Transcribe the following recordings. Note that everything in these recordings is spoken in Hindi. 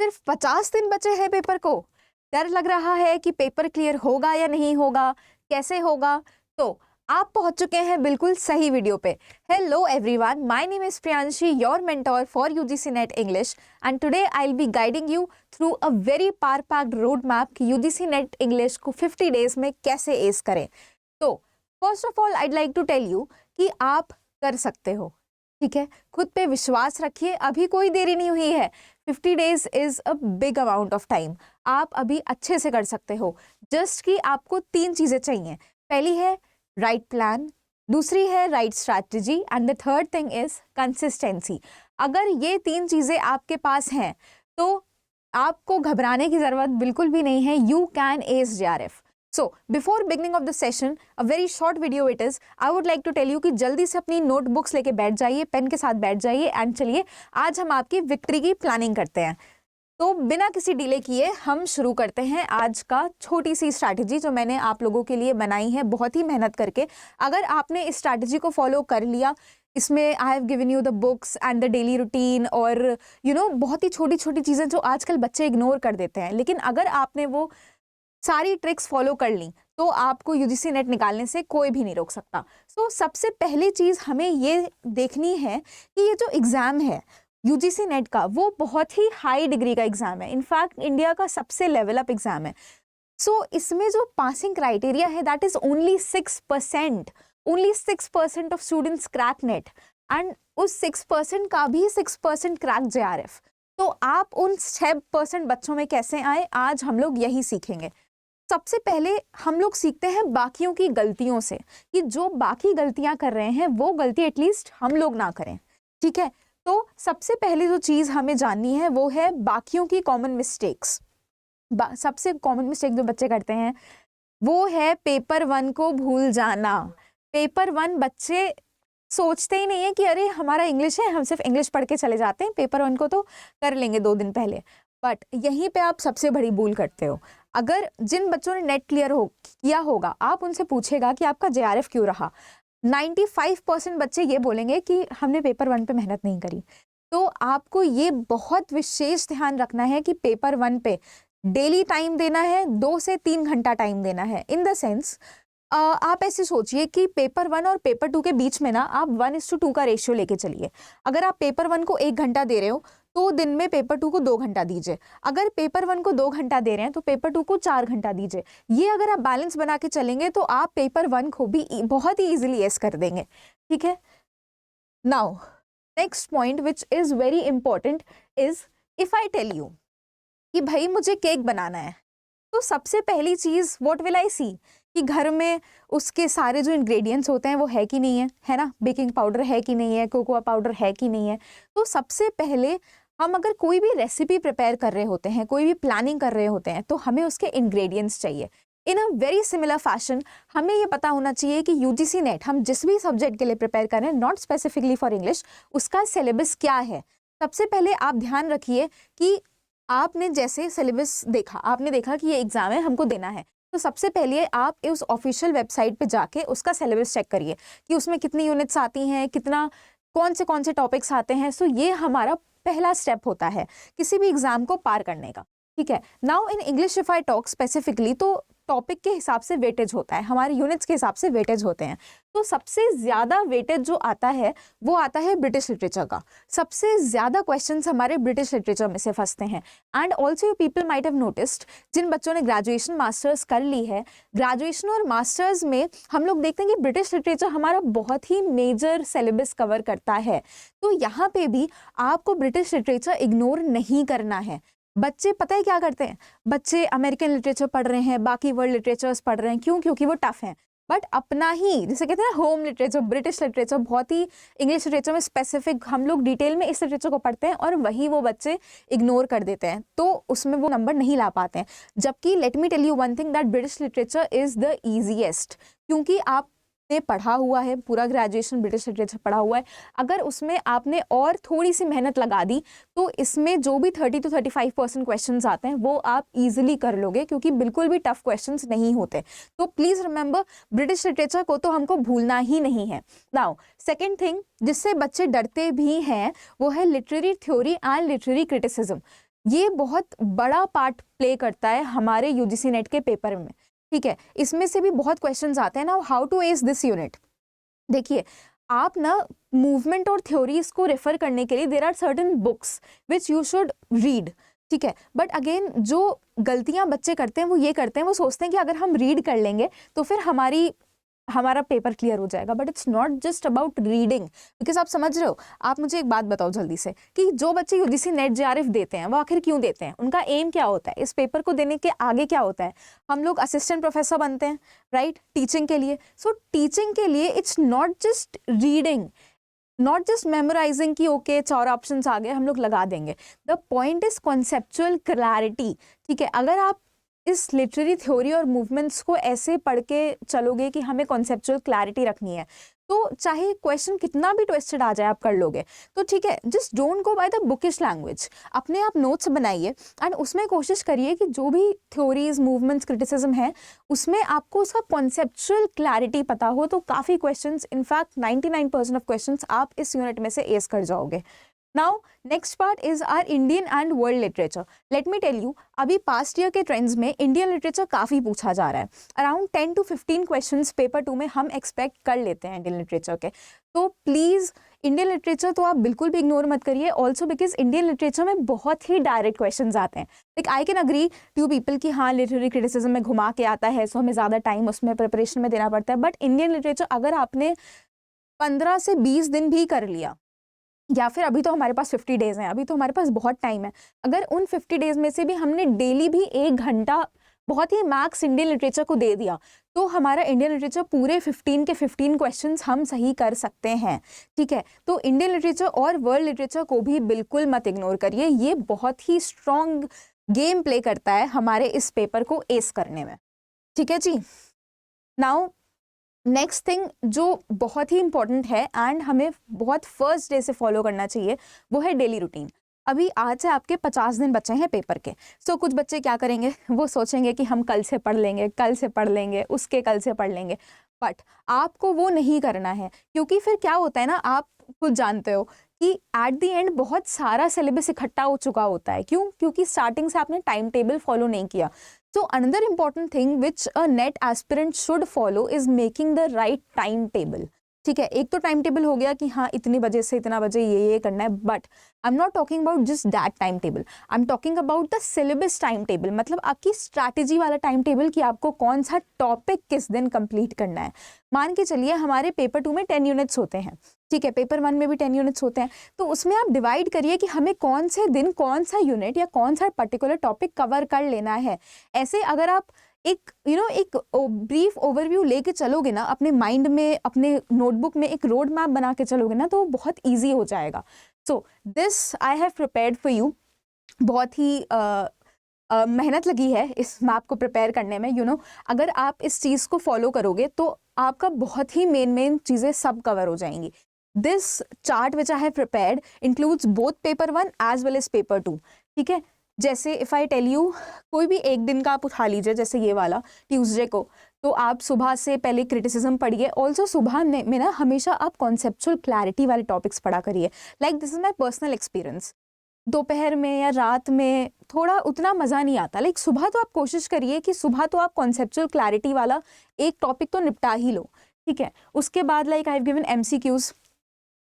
सिर्फ 50 दिन बचे हैं पेपर को। डर लग रहा है कि पेपर क्लियर होगा या नहीं होगा, कैसे होगा? तो आप पहुंच चुके हैं बिल्कुल सही वीडियो पे। Hello everyone, my name is Priyanshi, your mentor for UGC NET English, and today I will be guiding you through a very power packed road map कि यूजीसी नेट इंग्लिश को 50 डेज में कैसे एस करें। तो first of all I'd like to tell you कि आप कर सकते हो, ठीक है? खुद पे विश्वास रखिए, अभी कोई देरी नहीं हुई है। 50 days is a big amount of time. आप अभी अच्छे से कर सकते हो। जस्ट कि आपको 3 चीजें चाहिए। पहली है राइट प्लान, दूसरी है right strategy, and the third thing is consistency. अगर ये 3 चीजें आपके पास हैं तो आपको घबराने की जरूरत बिल्कुल भी नहीं है। You can S JRF. So, before beginning of the session, a very short video it is, I would like to tell you कि जल्दी से अपनी नोटबुक्स लेके बैठ जाइए, पेन के साथ बैठ जाइए, एंड चलिए आज हम आपकी विक्ट्री की प्लानिंग करते हैं। तो बिना किसी डिले किए हम शुरू करते हैं आज का छोटी सी स्ट्रैटेजी जो मैंने आप लोगों के लिए बनाई है बहुत ही मेहनत करके। अगर आपने इस स्ट्रैटेजी को फॉलो कर लिया, इसमें आई have given you the books and the daily routine और बहुत ही छोटी छोटी चीज़ें जो आजकल बच्चे इग्नोर कर देते हैं, लेकिन अगर आपने वो सारी ट्रिक्स फॉलो कर ली तो आपको यूजीसी नेट निकालने से कोई भी नहीं रोक सकता। सो सबसे पहली चीज़ हमें ये देखनी है कि ये जो एग्ज़ाम है यूजीसी नेट का, वो बहुत ही हाई डिग्री का एग्ज़ाम है। इनफैक्ट इंडिया का सबसे लेवल अप एग्ज़ाम है। सो इसमें जो पासिंग क्राइटेरिया है that is only 6%। Only 6% of students crack net, and उस 6% का भी 6% क्रैक जेआरएफ। तो आप उन 6% बच्चों में कैसे आए, आज हम लोग यही सीखेंगे। सबसे पहले हम लोग सीखते हैं बाकियों की गलतियों से, कि जो बाकी गलतियां कर रहे हैं वो गलती एटलीस्ट हम लोग ना करें, ठीक है? तो सबसे पहले जो चीज़ हमें जाननी है वो है बाकियों की कॉमन मिस्टेक्स। सबसे कॉमन मिस्टेक जो बच्चे करते हैं वो है पेपर 1 को भूल जाना। पेपर 1 बच्चे सोचते ही नहीं है कि अरे हमारा इंग्लिश है, हम सिर्फ इंग्लिश पढ़ के चले जाते हैं, पेपर 1 को तो कर लेंगे 2 दिन पहले। बट यहीं पे आप सबसे बड़ी भूल करते हो। अगर जिन बच्चों ने नेट क्लियर किया होगा, आप उनसे पूछेगा कि आपका जेआरएफ क्यों रहा, 95% बच्चे ये बोलेंगे कि हमने पेपर 1 पे मेहनत नहीं करी। तो आपको ये बहुत विशेष ध्यान रखना है कि पेपर 1 पे डेली टाइम देना है, 2 से 3 घंटा टाइम देना है। इन द सेंस आप ऐसे सोचिए कि पेपर 1 और पेपर 2 के बीच में ना आप 1:2 का रेशियो लेके चलिए। अगर आप पेपर 1 को 1 घंटा दे रहे हो तो दिन में पेपर 2 को 2 घंटा दीजिए। अगर पेपर 1 को 2 घंटा दे रहे हैं तो पेपर 2 को 4 घंटा दीजिए। ये अगर आप बैलेंस बना के चलेंगे तो आप पेपर 1 को भी बहुत ही ईजिली एस कर देंगे, ठीक है? Now next point which is very important is, if I tell you कि भाई मुझे केक बनाना है, तो सबसे पहली चीज व्हाट विल आई सी कि घर में उसके सारे जो इंग्रेडिएंट्स होते हैं वो है कि नहीं है ना? बेकिंग पाउडर है कि नहीं है, कोकोआ पाउडर है कि नहीं है। तो सबसे पहले हम अगर कोई भी रेसिपी प्रिपेयर कर रहे होते हैं, कोई भी प्लानिंग कर रहे होते हैं, तो हमें उसके इंग्रेडिएंट्स चाहिए। इन अ वेरी सिमिलर फैशन हमें ये पता होना चाहिए कि यूजीसी नेट हम जिस भी सब्जेक्ट के लिए प्रिपेयर कर रहे हैं, नॉट स्पेसिफिकली फॉर इंग्लिश, उसका सिलेबस क्या है। सबसे पहले आप ध्यान रखिए कि आपने जैसे सिलेबस देखा, आपने देखा कि ये एग्जाम है, हमको देना है, तो सबसे पहले आप उस ऑफिशियल वेबसाइट पे जाके उसका सिलेबस चेक करिए कि उसमें कितनी यूनिट्स आती हैं, कितना कौन से टॉपिक्स आते हैं। सो ये हमारा पहला स्टेप होता है किसी भी एग्जाम को पार करने का, ठीक है? Now in English if I talk specifically, तो टॉपिक के हिसाब से वेटेज होता है, हमारे यूनिट्स के हिसाब से वेटेज होते हैं। तो सबसे ज़्यादा वेटेज जो आता है वो आता है ब्रिटिश लिटरेचर का। सबसे ज़्यादा क्वेश्चंस हमारे ब्रिटिश लिटरेचर में से फंसते हैं। And also you people might have noticed, जिन बच्चों ने ग्रेजुएशन मास्टर्स कर ली है, ग्रेजुएशन और मास्टर्स में हम लोग देखते हैं कि ब्रिटिश लिटरेचर हमारा बहुत ही मेजर सिलेबस कवर करता है। तो यहाँ पे भी आपको ब्रिटिश लिटरेचर इग्नोर नहीं करना है। बच्चे पता है क्या करते हैं, बच्चे अमेरिकन लिटरेचर पढ़ रहे हैं, बाकी वर्ल्ड लिटरेचर्स पढ़ रहे हैं, क्यों? क्योंकि वो टफ हैं। बट अपना ही जैसे कहते हैं होम लिटरेचर, ब्रिटिश लिटरेचर, बहुत ही इंग्लिश लिटरेचर में स्पेसिफिक हम लोग डिटेल में इस लिटरेचर को पढ़ते हैं और वही वो बच्चे इग्नोर कर देते हैं, तो उसमें वो नंबर नहीं ला पाते हैं। जबकि let me tell you one thing, that British literature is the easiest, क्योंकि आप ने पढ़ा हुआ है, पूरा ग्रेजुएशन ब्रिटिश लिटरेचर पढ़ा हुआ है। अगर उसमें आपने और थोड़ी सी मेहनत लगा दी तो इसमें जो भी 30 to 35% क्वेश्चंस आते हैं वो आप इजीली कर लोगे, क्योंकि बिल्कुल भी टफ क्वेश्चंस नहीं होते। तो प्लीज रिमेंबर, ब्रिटिश लिटरेचर को तो हमको भूलना ही नहीं है। नाउ सेकेंड थिंग जिससे बच्चे डरते भी हैं वो है literary theory and literary criticism. ये बहुत बड़ा पार्ट प्ले करता है हमारे यूजीसी नेट के पेपर में, ठीक है। इसमें से भी बहुत क्वेश्चंस आते हैं ना, how to ace this unit. देखिए, आप ना मूवमेंट और थ्योरीज को रेफर करने के लिए there are certain books which you should read, ठीक है। बट अगेन जो गलतियां बच्चे करते हैं वो ये करते हैं, वो सोचते हैं कि अगर हम रीड कर लेंगे तो फिर हमारा पेपर क्लियर हो जाएगा। But it's not just about reading, because आप समझ रहे हो। आप मुझे एक बात बताओ जल्दी से कि जो बच्चे यूजीसी नेट जेआरएफ देते हैं वो आखिर क्यों देते हैं, उनका एम क्या होता है, इस पेपर को देने के आगे क्या होता है। हम लोग असिस्टेंट प्रोफेसर बनते हैं, राइट, टीचिंग के लिए। सो टीचिंग के लिए it's not just reading, not just memorising कि ओके 4 ऑप्शंस आ गए हम लोग लगा देंगे। The point is conceptual clarity, ठीक है। अगर आप इस लिटरेरी थ्योरी और मूवमेंट्स को ऐसे पढ़ के चलोगे कि हमें कॉन्सेप्चुअल क्लैरिटी रखनी है, तो चाहे क्वेश्चन कितना भी ट्विस्टेड आ जाए आप कर लोगे, तो ठीक है। Just don't go by the bookish language, अपने आप नोट्स बनाइए एंड उसमें कोशिश करिए कि जो भी थ्योरीज, मूवमेंट्स, क्रिटिसिज्म है उसमें आपको उसका कॉन्सेप्चुअल क्लैरिटी पता हो, तो काफ़ी क्वेश्चंस, इनफैक्ट 99% ऑफ क्वेश्चंस आप इस यूनिट में से एस कर जाओगे। Now, next part is our Indian and world literature. Let me tell you, अभी पास्ट ईयर के ट्रेंड्स में इंडियन लिटरेचर काफ़ी पूछा जा रहा है। अराउंड 10 to 15 क्वेश्चंस पेपर 2 में हम एक्सपेक्ट कर लेते हैं इंडियन लिटरेचर के। तो प्लीज़ इंडियन लिटरेचर तो आप बिल्कुल भी इग्नोर मत करिए, ऑल्सो बिकॉज इंडियन लिटरेचर में बहुत ही डायरेक्ट क्वेश्चंस आते हैं। Like I can agree to people कि हाँ लिटरेरी क्रिटिसिज्म में घुमा के आता है, सो हमें ज़्यादा टाइम उसमें प्रिपरेशन में देना पड़ता है। बट इंडियन लिटरेचर अगर आपने 15 से 20 दिन भी कर लिया, या फिर अभी तो हमारे पास 50 डेज हैं, अभी तो हमारे पास बहुत टाइम है, अगर उन 50 डेज में से भी हमने डेली भी 1 घंटा बहुत ही मैक्स इंडियन लिटरेचर को दे दिया, तो हमारा इंडियन लिटरेचर पूरे 15 के 15 क्वेश्चंस हम सही कर सकते हैं, ठीक है। तो इंडियन लिटरेचर और वर्ल्ड लिटरेचर को भी बिल्कुल मत इग्नोर करिए, ये बहुत ही स्ट्रॉन्ग गेम प्ले करता है हमारे इस पेपर को एस करने में, ठीक है जी। नाउ नेक्स्ट थिंग जो बहुत ही इंपॉर्टेंट है एंड हमें बहुत फर्स्ट डे से फॉलो करना चाहिए, वो है डेली रूटीन। अभी आज से आपके 50 दिन बचे हैं पेपर के। सो कुछ बच्चे क्या करेंगे, वो सोचेंगे कि हम कल से पढ़ लेंगे, कल से पढ़ लेंगे, उसके कल से पढ़ लेंगे। बट आपको वो नहीं करना है, क्योंकि फिर क्या होता है ना, आप खुद जानते हो कि एट द एंड बहुत सारा सिलेबस इकट्ठा हो चुका होता है। क्यों? क्योंकि स्टार्टिंग से आपने टाइम टेबल फॉलो नहीं किया। So another important thing which a net aspirant should follow is making the right timetable. ठीक है, एक तो टाइम टेबल हो गया कि हाँ इतने बजे से इतना बजे ये करना है, but I am not talking about just that time table, I am talking about the syllabus time table, मतलब आपकी स्ट्रैटेजी वाला टाइम टेबल कि आपको कौन सा टॉपिक किस दिन कंप्लीट करना है। मान के चलिए हमारे पेपर 2 में 10 यूनिट्स होते हैं, ठीक है, पेपर 1 में भी 10 यूनिट्स होते हैं, तो उसमें आप डिवाइड करिए कि हमें कौन से दिन कौन सा यूनिट या कौन सा पर्टिकुलर टॉपिक कवर कर लेना है। ऐसे अगर आप एक एक ब्रीफ ओवरव्यू लेके चलोगे ना अपने माइंड में, अपने नोटबुक में एक रोड मैप बना के चलोगे ना, तो बहुत ईजी हो जाएगा। So this I have prepared for you. बहुत ही मेहनत लगी है इस मैप को प्रिपेयर करने में। अगर आप इस चीज़ को फॉलो करोगे तो आपका बहुत ही मेन चीज़ें सब कवर हो जाएंगी। This chart which I have prepared includes both paper 1 as well as paper 2, ठीक है। जैसे इफ़ आई टेल यू, कोई भी एक दिन का आप उठा लीजिए, जैसे ये वाला ट्यूसडे को, तो आप सुबह से पहले क्रिटिसिज्म पढ़िए। ऑल्सो सुबह में ना हमेशा आप कॉन्सेप्चुअल क्लैरिटी वाले टॉपिक्स पढ़ा करिए। Like this is my personal experience. दोपहर में या रात में थोड़ा उतना मज़ा नहीं आता, लाइक सुबह तो आप कोशिश करिए कि सुबह तो आप कॉन्सेप्चुअल क्लैरिटी वाला एक टॉपिक तो निपटा ही लो, ठीक है। उसके बाद like I have given MCQs।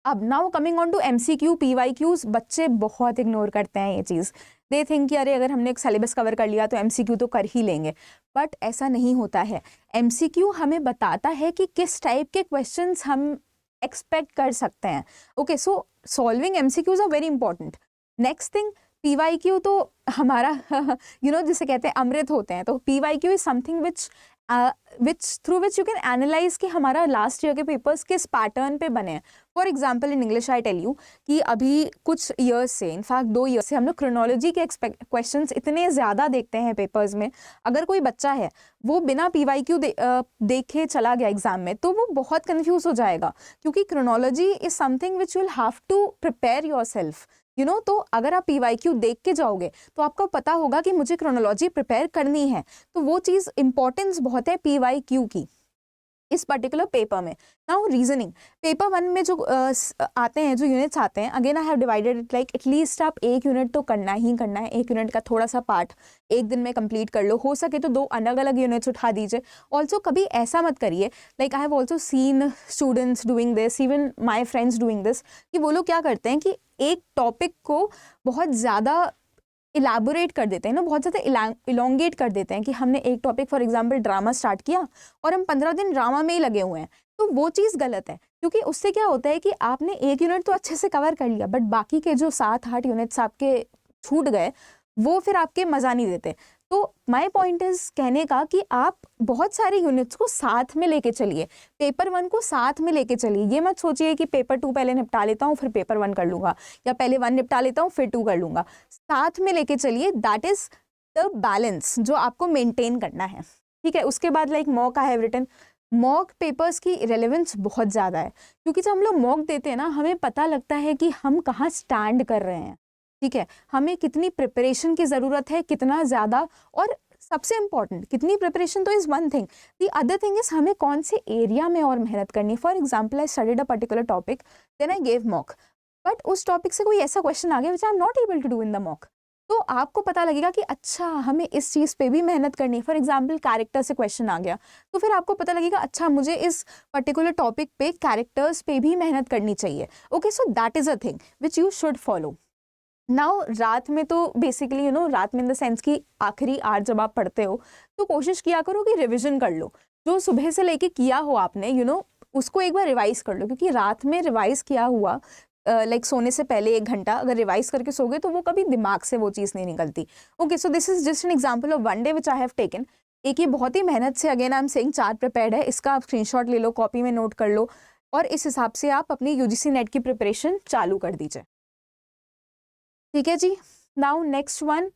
अब now coming on to MCQ PYQs, बच्चे बहुत इग्नोर करते हैं ये चीज़। दे थिंक कि अरे अगर हमने एक सिलेबस कवर कर लिया तो MCQ तो कर ही लेंगे, बट ऐसा नहीं होता है। MCQ हमें बताता है कि किस टाइप के क्वेश्चंस हम एक्सपेक्ट कर सकते हैं। Okay, so solving MCQs are very important. Next thing, PYQ तो हमारा जिसे कहते हैं अमृत होते हैं। तो PYQ is something through which you can analyse कि हमारा लास्ट ईयर के पेपर्स किस पैटर्न पे बने हैं। For example in English I tell you कि अभी कुछ ईयर्स से, इनफैक्ट 2 ईयर्स से हम लोग क्रोनोलॉजी के क्वेश्चंस इतने ज़्यादा देखते हैं पेपर्स में। अगर कोई बच्चा है वो बिना PYQ देखे चला गया एग्जाम में, तो वो बहुत कन्फ्यूज हो जाएगा, क्योंकि chronology is something which will have to prepare yourself. तो अगर आप PYQ देख के जाओगे तो आपको पता होगा कि मुझे क्रोनोलॉजी प्रिपेयर करनी है, तो वो चीज़ इंपॉर्टेंस बहुत है PYQ की। इस पर्टिकुलर पेपर में। नाउ रीजनिंग पेपर 1 में जो आते हैं, जो यूनिट्स आते हैं, again I have divided it like at least आप एक यूनिट तो करना ही करना है, एक यूनिट का थोड़ा सा पार्ट एक दिन में कंप्लीट कर लो, हो सके तो 2 अलग अलग यूनिट्स उठा दीजिए। ऑल्सो कभी ऐसा मत करिए, like I have also seen students doing this, even my friends doing this, कि वो लोग क्या करते हैं कि एक टॉपिक को बहुत ज़्यादा इलाबोरेट कर देते हैं ना, बहुत ज़्यादा इलोंगेट कर देते हैं, कि हमने एक topic for example drama start किया और हम 15 दिन ड्रामा में ही लगे हुए हैं। तो वो चीज़ गलत है, क्योंकि उससे क्या होता है कि आपने एक यूनिट तो अच्छे से कवर कर लिया, बट बाकी के जो 7-8 यूनिट्स आपके छूट गए, वो फिर आपके मज़ा नहीं देते। तो माय पॉइंट इज कहने का कि आप बहुत सारे यूनिट्स को साथ में लेके चलिए, पेपर 1 को साथ में लेके चलिए। ये मत सोचिए कि पेपर 2 पहले निपटा लेता हूँ फिर पेपर 1 कर लूँगा, या पहले 1 निपटा लेता हूँ फिर 2 कर लूँगा। साथ में लेके चलिए, दैट इज द बैलेंस जो आपको मेंटेन करना है, ठीक है। उसके बाद like mock I have written, mock papers की रेलेवेंस बहुत ज़्यादा है, क्योंकि जब हम लोग मॉक देते हैं ना, हमें पता लगता है कि हम कहाँ स्टैंड कर रहे हैं, ठीक है, हमें कितनी प्रिपरेशन की ज़रूरत है, कितना ज़्यादा, और सबसे इम्पॉर्टेंट कितनी प्रिपरेशन तो is one thing, the other thing is हमें कौन से एरिया में और मेहनत करनी है। For example I studied a particular topic, then I gave mock, but उस टॉपिक से कोई ऐसा क्वेश्चन आ गया which I am not able to do in the mock, तो आपको पता लगेगा कि अच्छा हमें इस चीज़ पे भी मेहनत करनी है। फॉर एग्जाम्पल कैरेक्टर से क्वेश्चन आ गया, तो फिर आपको पता लगेगा अच्छा मुझे इस पर्टिकुलर टॉपिक पे कैरेक्टर्स पे भी मेहनत करनी चाहिए। Okay, so that is a thing which you should follow. Now रात में तो बेसिकली रात में इन द सेंस कि आखिरी 8 जब आप पढ़ते हो, तो कोशिश किया करो कि रिविजन कर लो, जो सुबह से लेके किया हो आपने उसको एक बार रिवाइज कर लो, क्योंकि रात में रिवाइज किया हुआ लाइक सोने से पहले 1 घंटा अगर रिवाइज करके सोगे तो वो कभी दिमाग से वो चीज़ नहीं निकलती। Okay, so this is just an example of one day which I have taken. एक ये बहुत ही मेहनत से, again I am saying, chart prepared है, इसका आप स्क्रीनशॉट ले लो, कॉपी में नोट कर लो, और इस हिसाब से आप अपनी यूजीसी नेट की प्रिपरेशन चालू कर दीजिए, ठीक है जी। Now next one,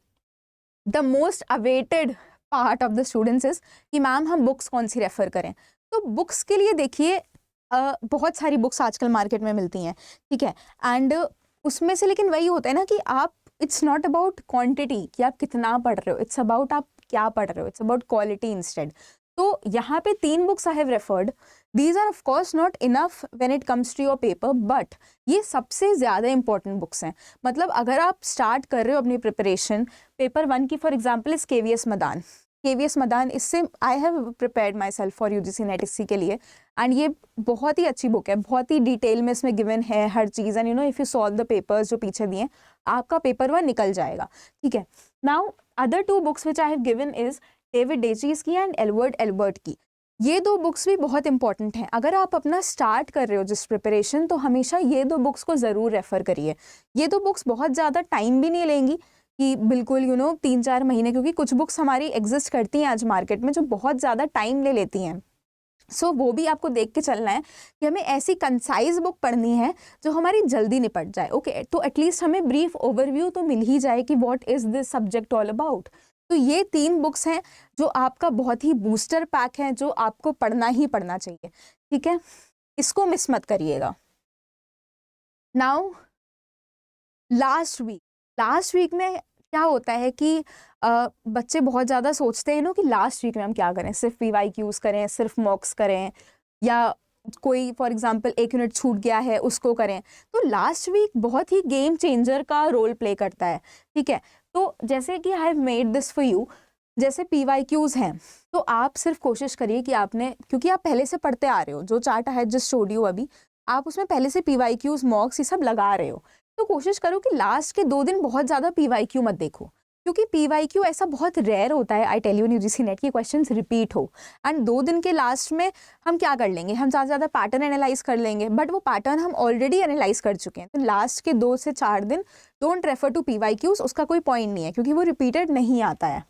the most awaited part of the students is कि मैम हम बुक्स कौन सी रेफर करें। तो बुक्स के लिए देखिए बहुत सारी बुक्स आजकल मार्केट में मिलती हैं, ठीक है, एंड उसमें से लेकिन वही होता है ना कि आप, इट्स नॉट अबाउट क्वांटिटी कि आप कितना पढ़ रहे हो, इट्स अबाउट आप क्या पढ़ रहे हो, इट्स अबाउट क्वालिटी इंस्टेड। तो यहाँ पे 3 books I have referred, these are of course not enough when it comes to your paper, but ये सबसे ज़्यादा इंपॉर्टेंट बुक्स हैं। मतलब अगर आप स्टार्ट कर रहे हो अपनी प्रिपरेशन, पेपर 1 की फॉर एग्जाम्पल इस KVS मदान, KVS मदान, इससे आई have prepared my self for UGC net इसी के लिए, एंड ये बहुत ही अच्छी बुक है, बहुत ही डिटेल में इसमें गिवन है हर चीज़, and if you solve the papers जो पीछे दिए आपका पेपर 1 निकल जाएगा, ठीक है। Now other 2 books which I have given is David डेचीज की एंड एडवर्ड एल्बर्ट की। ये 2 बुक्स भी बहुत इंपॉर्टेंट हैं। अगर आप अपना स्टार्ट कर रहे हो जिस प्रिपरेशन, तो हमेशा ये 2 बुक्स को ज़रूर रेफ़र करिए। ये 2 बुक्स बहुत ज़्यादा टाइम भी नहीं लेंगी कि बिल्कुल 3-4 महीने, क्योंकि कुछ बुक्स हमारी एग्जिस्ट करती हैं आज मार्केट में जो बहुत ज़्यादा टाइम ले लेती हैं। सो वो भी आपको देख के चलना है कि हमें ऐसी कंसाइज बुक पढ़नी है जो हमारी जल्दी निपट जाए। ओके, तो एटलीस्ट हमें ब्रीफ ओवरव्यू तो मिल ही जाए कि what is this subject all about. तो ये 3 बुक्स हैं जो आपका बहुत ही बूस्टर पैक है, जो आपको पढ़ना ही पढ़ना चाहिए, ठीक है, इसको मिस मत करिएगा। नाउ लास्ट वीक में क्या होता है कि बच्चे बहुत ज़्यादा सोचते हैं कि लास्ट वीक में हम क्या करें, सिर्फ PYQs करें, सिर्फ मॉक्स करें, या कोई फॉर एग्जांपल 1 यूनिट छूट गया है उसको करें। तो लास्ट वीक बहुत ही गेम चेंजर का रोल प्ले करता है, ठीक है। तो जैसे कि I have made this for you, जैसे PYQs हैं, तो आप सिर्फ कोशिश करिए कि आपने, क्योंकि आप पहले से पढ़ते आ रहे हो, जो चार्ट है जस्ट शोड यू अभी, आप उसमें पहले से PYQs मॉक्स ये सब लगा रहे हो, तो कोशिश करो कि लास्ट के 2 दिन बहुत ज़्यादा PYQ मत देखो, क्योंकि PYQ ऐसा बहुत रेयर होता है, I tell you, UGC NET के क्वेश्चंस रिपीट हो, एंड 2 दिन के लास्ट में हम क्या कर लेंगे, हम ज़्यादा ज़्यादा पैटर्न एनालाइज कर लेंगे, बट वो पैटर्न हम ऑलरेडी एनालाइज कर चुके हैं। तो लास्ट के 2 से 4 दिन डोंट रेफर टू PYQs, उसका कोई पॉइंट नहीं है, क्योंकि वो रिपीटेड नहीं आता है।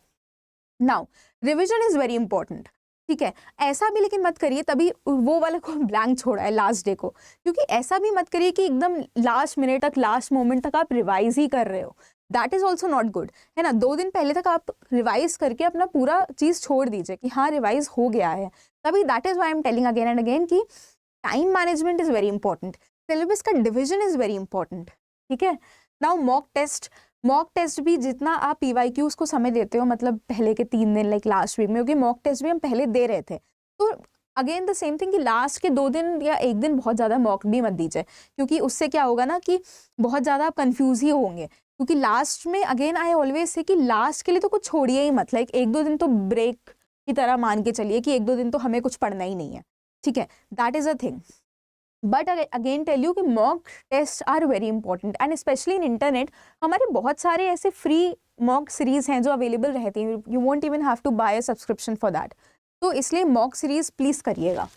Now revision is very important, ठीक है। ऐसा भी लेकिन मत करिए तभी वो वाला को ब्लैंक छोड़ा है लास्ट डे को, क्योंकि ऐसा भी मत करिए कि एकदम लास्ट मिनट तक, लास्ट मोमेंट तक आप रिवाइज ही कर रहे हो, that is also not good, है ना। 2 दिन पहले तक आप रिवाइज करके अपना पूरा चीज़ छोड़ दीजिए कि हाँ रिवाइज हो गया है, तभी that is why I am telling again and again कि time management is very important, syllabus का डिविजन इज़ वेरी इंपॉर्टेंट, ठीक है। नाउ मॉक टेस्ट भी जितना आप PYQs को समय देते हो, मतलब पहले के 3 दिन लाइक लास्ट वीक में, क्योंकि मॉक टेस्ट भी हम पहले दे रहे थे, तो अगेन द सेम थिंग कि लास्ट के 2 दिन या 1 दिन बहुत ज़्यादा मॉक भी मत दीजिए, क्योंकि उससे क्या होगा ना कि बहुत ज़्यादा आप कंफ्यूज ही होंगे। क्योंकि लास्ट में अगेन आई ऑलवेज से कि लास्ट के लिए तो कुछ छोड़िए ही मत, लाइक 1-2 दिन तो ब्रेक की तरह मान के चलिए कि 1-2 दिन तो हमें कुछ पढ़ना ही नहीं है, ठीक है, that is a thing. But again tell you कि mock test are very important and specially in internet हमारे बहुत सारे ऐसे फ्री मॉक सीरीज हैं जो अवेलेबल रहती हैं, you won't even have to buy a subscription for that. तो इसलिए मॉक सीरीज प्लीज करिएगा।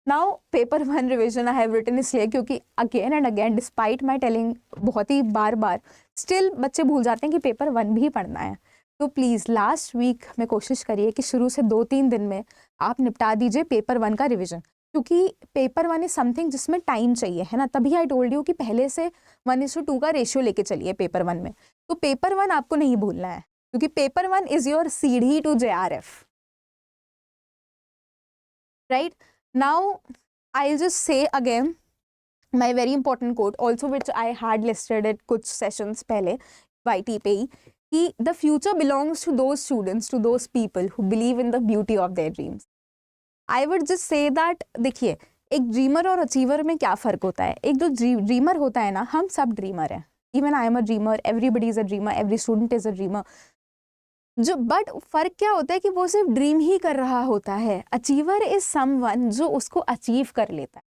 Now paper 1 revision I have written इसलिए क्योंकि again and again despite my telling बहुत ही बार बार स्टिल बच्चे भूल जाते हैं कि पेपर 1 भी पढ़ना है। तो प्लीज़ लास्ट वीक में कोशिश करिए कि शुरू से 2-3 दिन में आप निपटा दीजिए पेपर 1 का रिविजन, क्योंकि पेपर 1 इज समथिंग जिसमें टाइम चाहिए, है ना। तभी आई टोल्ड यू कि पहले से 1:2 का रेशियो लेके चलिए पेपर 1 में। तो पेपर 1 आपको नहीं भूलना है, क्योंकि पेपर 1 इज योर सीढ़ी to JRF, right? Now I'll just say again my very important quote also, which I had listed at कुछ sessions पहले YT पे ही, कि the future belongs to those students, to those people who believe in the beauty of their dreams. I would just say that देखिए, एक ड्रीमर और अचीवर में क्या फ़र्क होता है। एक जो ड्रीमर होता है ना, हम सब ड्रीमर हैं, even I am a dreamer, everybody is a dreamer, every student is a dreamer. जो बट फ़र्क क्या होता है कि वो सिर्फ ड्रीम ही कर रहा होता है। अचीवर इज समवन जो उसको अचीव कर लेता है।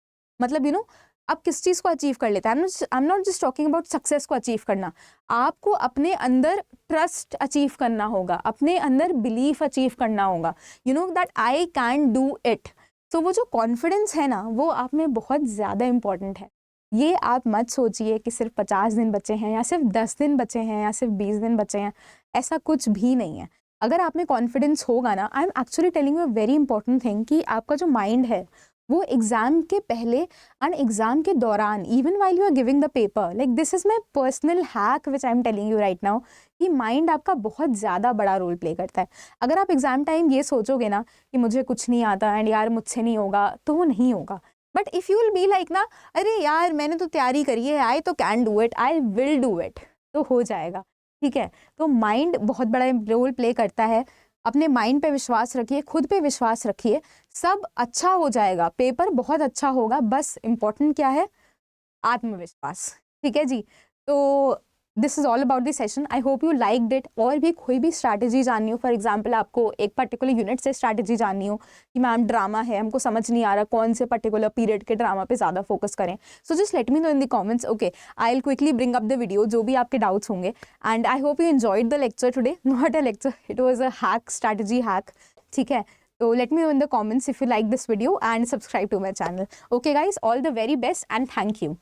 मतलब यू नो आप किस चीज़ को अचीव कर लेता है। आई am not just talking about success को अचीव करना, आपको अपने अंदर ट्रस्ट अचीव करना होगा, अपने अंदर बिलीफ अचीव करना होगा, you know that I can do it. तो वो जो कॉन्फिडेंस है ना, वो आप में बहुत ज़्यादा इंपॉर्टेंट है। ये आप मत सोचिए कि सिर्फ 50 दिन बचे हैं या सिर्फ 10 दिन बचे हैं या सिर्फ 20 दिन बचे हैं, ऐसा कुछ भी नहीं है। अगर आप में कॉन्फिडेंस होगा ना, I am actually telling you a very important thing, कि आपका जो माइंड है वो एग्जाम के पहले एंड एग्जाम के दौरान, even while you are giving the paper, like this is my personal hack which I am telling you right now, कि माइंड आपका बहुत ज़्यादा बड़ा रोल प्ले करता है। अगर आप एग्जाम टाइम ये सोचोगे ना कि मुझे कुछ नहीं आता एंड यार मुझसे नहीं होगा, तो वो नहीं होगा। But if you will be like ना, अरे यार मैंने तो तैयारी करी है, आई तो can do it, I will do it, तो हो जाएगा, ठीक है। तो माइंड बहुत बड़ा रोल प्ले करता है। अपने माइंड पे विश्वास रखिए, खुद पे विश्वास रखिए, सब अच्छा हो जाएगा, पेपर बहुत अच्छा होगा। बस इम्पोर्टेंट क्या है? आत्मविश्वास, ठीक है जी। तो this is all about this session, I hope you liked it. और भी कोई भी स्ट्रैटेजी जाननी हो, फॉर एग्जाम्पल आपको एक पर्टिकुलर यूनिट से स्ट्रैटेजी जाननी हो कि मैम ड्रामा है, हमको समझ नहीं आ रहा कौन से पर्टिकुलर पीरियड के ड्रामा पे ज़्यादा फोकस करें, so just let me know in the comments, okay. I will quickly bring up the video, जो भी आपके डाउट्स होंगे। And I hope you enjoyed the lecture today, not a lecture, it was a hack, strategy hack, ठीक है। So let me know in the comments if you like this video and subscribe to my channel. Okay guys, all the very best and thank you.